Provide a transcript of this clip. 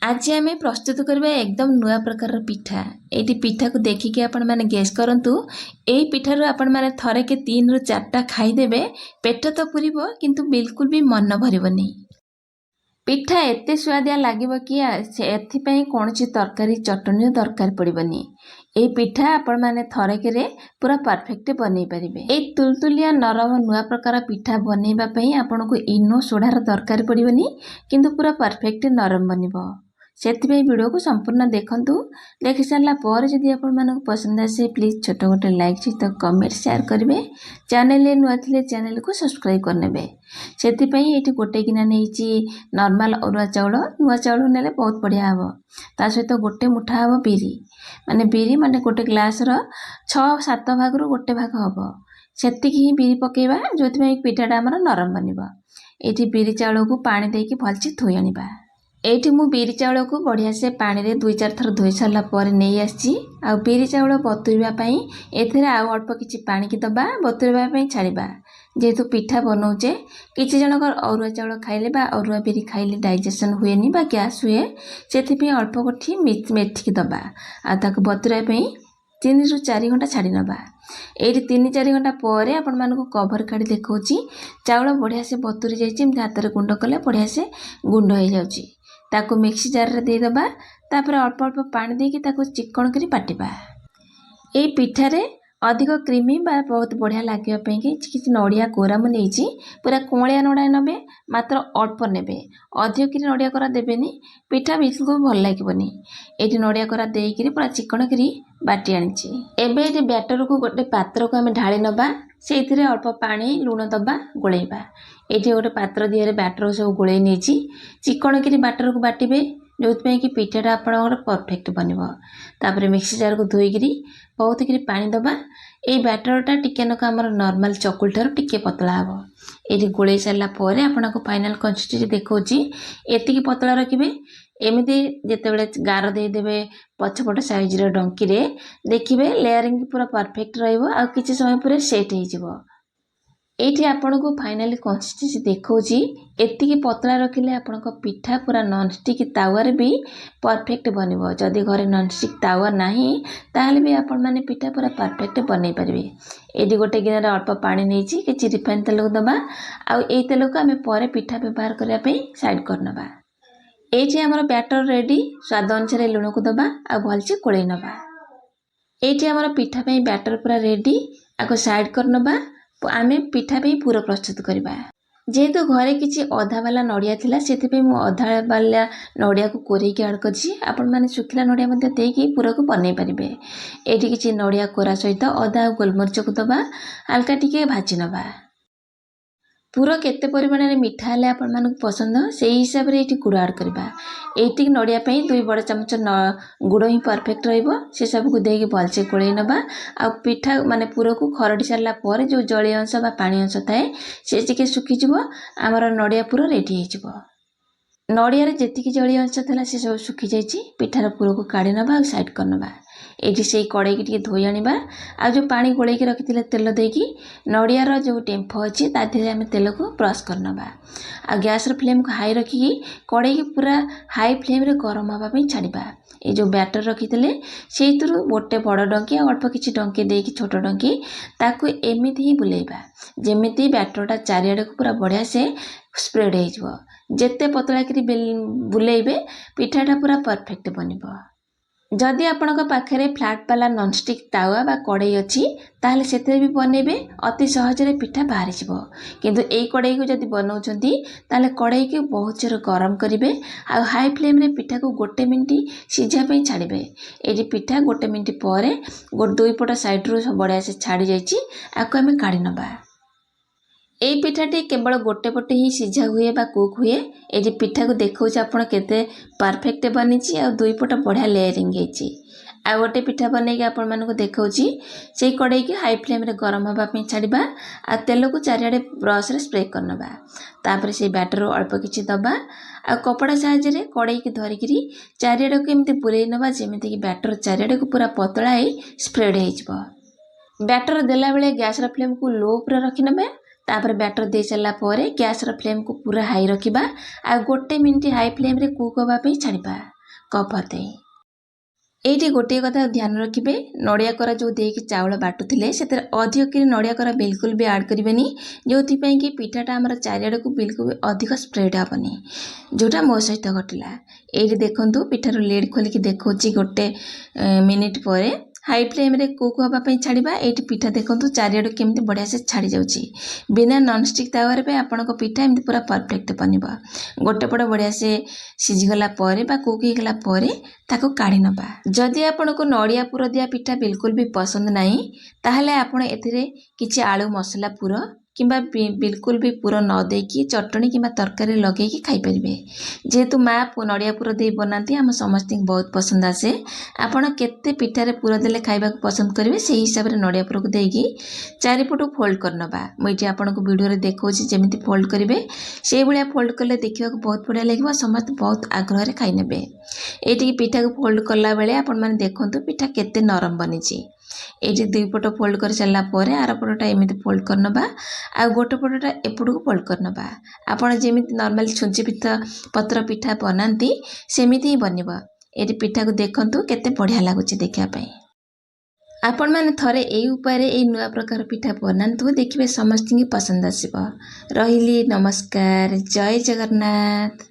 आज आम प्रस्तुत करबा एकदम नुआ प्रकार पिठा। ये पिठा को देखिए आपण मैंने गेस करंतु एई पिठार आपण मैंने थरे के 3 रु 4टा खाईदेवे पेट तो पुरिबो किंतु बिल्कुल भी मन भरिबनी। पिठा एते स्वादिया लागिबो कि एथिपई कोनोसी तरकारी चटनी दरकार पड़िबनी। ए पिठा आपण मैंने थरेके पूरा परफेक्ट बनै परिबे। ए तुलतुलिया नरम नुआ प्रकार पिठा बनैबा पई आपनको इनो सोडार दरकार पड़िबनी किंतु पूरा परफेक्ट नरम बनिबो। सेथिपई वीडियो को संपूर्ण देखंतु। देखि सारला पर जदि आपण मानको पसंद आसे प्लीज छोट गोटे लाइक सहित कमेंट शेयर करिवे। चैनल रे नुआ थिले चैनल को सब्सक्राइब करनेबे। सेथिपई एठी गोटे गिना नेइची नॉर्मल अरुआ चाउल। नुआ चाउल नेले बहुत बढ़िया हबो। ता सहित गोटे मुठा हबो बिरी माने गोटे ग्लास रो 6-7 भाग रो गोटे भाग हबो। सेतिकी ही बिरी पकेबा जोथिपई पिठाटा हमर नरम बनिबो। एठी बिरी चाउल को पानी देके भलसे धोई आनिबा। एठी मु बिरी चाउल को बढ़िया से पानी रे 2-4 थर धोई सारला पर नेई आछि। आ बिरी चाउल बतुरिबा पई एथिरे आ अल्प किछि पानी की दबा बतुरिबा पई छाड़िबा। जेहेतु पिठा बनौचे किछि जनकर अरुआ चाउल खाइले बा अरुआ बिरी खाइले डाइजेशन हुएनी बा गैस हुए सेथिपई अल्प कोठी मेथी की दबा आ ताको बतुराय पई 3 रु 4 घंटा छाड़ी नबा। एठी 3-4 घंटा पर आपण मानको कवर काढी देखौची चाउल बढ़िया से बतुरी जाइछि। एमति हाथ रे गुंड कले बढ़िया से गुंड हो जाउची। ताको मिक्सी जार रे दे दबा। तापर अल्प अल्प पानी देके ताको चिकन करी पाटिबा। ए पिठा रे अधिक क्रीमी बा बहुत बढ़िया लागिया पई कि नड़िया कोरा मु नेइची पूरा कोमलिया नड़िया नबे मात्र अल्प नेबे। अधिक कि नड़िया कोरा देबेनी पिठा बिल्कुल भल लागिबनी। एठी नड़िया कोरा देइकरी पूरा चिकन करी बाटी आनिची। एबे ए बैटर को गोटे पात्र को हमें ढाली नबा। सेथिरे अल्प पानी लूण दबा गोळेबा। एठी गोटे पात्र दिहरे बैटर सब गोळेई नेइची चिकन करी बैटर को बाटिबे जोथपई कि पिठाटा आपनकर परफेक्ट बनिबो। तापर मिक्सी जार को धोईकरी बहुत करी पानी दबा। ए बैटरटा टिके नका हमर नॉर्मल चकुल ठार टिके पतला हबो। एठी गोळेई सारला परे आपनको फाइनल कंसिस्टेंसी देखौची एतिकी पतला रखिबे। एमिति जेतेबेले गार दे देबे पछपट साइज रे डंकी रे देखिबे लेयरिंग पूरा परफेक्ट रहइबो आ किछि समय पूरा सेट हे जिवो। एठी आपनको फाइनली कंसिस्टेंसी देखौची एतिकी पतला रखिले आपनको पिठा पूरा नॉन स्टिक तावा रे भी परफेक्ट बनिबो। जदि घरे नॉन स्टिक तावा नाही ताहले भी आपण माने पिठा पूरा परफेक्ट बनै परिबे। एठी गोटे गिना रे अल्प पानी नेइची कि रिफाइन तेल को दबा आ एई तेल को हमें परे पिठा व्यवहार करिया पई साइड करनबा। एठी हमर बैटर रेडी। स्वाद अनुसार लूण को दबा आ भलसे कोळै नबा। एठी हमर पिठा पई बैटर पूरा रेडी। आको साइड करनबा। आमे पिठा पे पूरा प्रस्तुत करबा। जेहेतु घरे किछि अधा वाला नड़िया थिला सेथिपे मु अधा वाला नड़िया को कोरै के ऐड करछि। आपण माने सुखिला नड़िया मध्ये देकी पूरा को बनै परिबे। एठी किछि नड़िया कोरा सहित अधा गोलमरिच को दबा हल्का टिके भाजी नबा। पूरा केते परिमाण रे मिठा हले आपण मानक पसंद सेही हिसाब रे एठी गुड़ ऐड करबा। एठी नड़िया पई 2 बड़ चमच गुड़ ही परफेक्ट रहइबो। से सब को देके भलसे कोळै नबा। आ पिठा माने पूरा को खरडी सारला पर जो जळी अंश बा पानी अंश थाए से टिके सुखी जिवो। हमर नड़िया पूरा रेडी हे जिवो। नड़िया रे जेतिकी जळी अंश थला से सब सुखी जाइछि। पिठार पूरा को काढी नबा आ साइड कर नबा। एठी सेई कड़ाई की धोई आनिबा। आ जो पानी गोळै के रखिथिले तेल देकी नड़िया रो जो टेम्फो अछि ता देहरे हम तेल को ब्रश करनबा। आ गैस रो फ्लेम को हाई रखी कड़ाई की पूरा हाई फ्लेम रे गरम हबा पई छाड़िबा। ए जो बैटर रखिथिले सेइतरु गोटे बड़ डंकी आ अल्प किछि डंकी देकी छोट डंकी ताकू एमिति ही बुलेइबा जेमिति बैटरटा चारियाडे को पूरा बढ़िया से स्प्रेड हे जिवो। जेते पतला करी बुलेइबे पिठाटा पूरा परफेक्ट बनिबो। जदि आपनक पाखरे फ्लैट वाला नॉन स्टिक तावा बा कड़ाई अछि ताहले सेते भी बनेबे अति सहज रे पिठा बाहरी जिवो। किंतु एई कड़ाई को जदि बनौचंती ताहले कड़ाई के बहुत जोर गरम करिवे आ हाई फ्लेम रे पिठा को 1 मिनिट सिझा पई छाड़िबे। एजी पिठा 1 मिनिट परे दुई पट साइड रो बढ़िया से छाड़ी जाइछि। आको हमें काढी नबा। एई पिठाटी केवल गोटे पटे ही सिझा हुए बा कुक हुए। ए जे पिठा को देखौछ आपण केते परफेक्ट बनिछि आ दुई पट बढ़िया लेयरिंग हेछि। आ गोटे पिठा बनै के आपण मानको देखौछि सेई कड़ाई के हाई फ्लेम रे गरम हबा पे छाड़िबा आ तेल को चारियाडे ब्रश रे स्प्रे करनबा। तापर से बैटर अल्प किछि दबा आ कपड़ा साहाय्य रे कड़ाई के धरिकरी चारियाडे को एमते बुलेई नबा जेमिति कि बैटर चारियाडे को पूरा पतला हे स्प्रेड हे जिवो। बैटर देला बेले गैस रो फ्लेम को लो पूरा रखि नबे। तापर बैटर दे सारा पर गैस फ्लेम को पूरा हाई रखा आ 1 मिनिट हाई फ्लेम रे कुक होगापी छाड़ा कपते ये गोटे कथा ध्यान रखिए नड़िया कोरा जो देकी चाउल बाटुले से अधिक नड़िया कोरा बिल्कुल भी ऐड करेंगे जो कि पिठाटा आमर चारिआड़ को बिल्कुल भी अधिक स्प्रेड हेनी जोटा मो सहित घटला। ये देखु पिठार लिड खोलिकी देखा 1 मिनिट पर हाई फ्लेम रे कुक होगापी छाड़ा ये पिठा देखो चारिआड़ केमती बढ़िया से छाड़ी जाऊँगी बिना नॉनस्टिक तावार पे आपण पिठा एमती पूरा परफेक्ट बनिब। गोटे पट बढ़िया से सीझीगला कुक होगला ताको काढ़ी नबा। जदि आपण को नड़िया पुर दिया पिठा बिल्कुल भी पसंद नहीं ताहले आपण एथिरे किछि आलू मसला पुर किंबा बिल्कुल भी पुर न देकी चटणी किंबा तरकारी लगेकी खाई परिबे। जेहेतु माँ नड़िया पुर दे बनाती आम समस्त बहुत पसंद आसे। आपण केते पिठारे पुर देले खाइबा पसंद करेंगे से हिसाब से नड़िया पुर को देकी चारिपटू फोल्ड करनबा। मुझे आपन को वीडियो देखा जमी फोल्ड करेंगे से भाया फोल्ड कले देखा बहुत बढ़िया लगे समस्त बहुत आग्रह खाई नेबे। ये पिठा को फोल्ड कला बेले आपण माने देखंतु पिठा केते नरम बनिछि। ये 2 पट फोल्ड कर सारा पर आर पटटा एमती फोल्ड करनबा आ गोटे पटटा एपटू फोल्ड करनबा। आपण जेमिति नॉर्मल छुंची पिठा पत्र पिठा बनाती सेमिति ही बनिबा। ये पिठा को देखंतु केते बढ़िया लागुछि देखा पई। आपण माने थरे एई उपाय एई नुआ प्रकार पिठा बनातु देखिबे समस्त पसंद आसीबो। रहिली नमस्कार जय जगन्नाथ।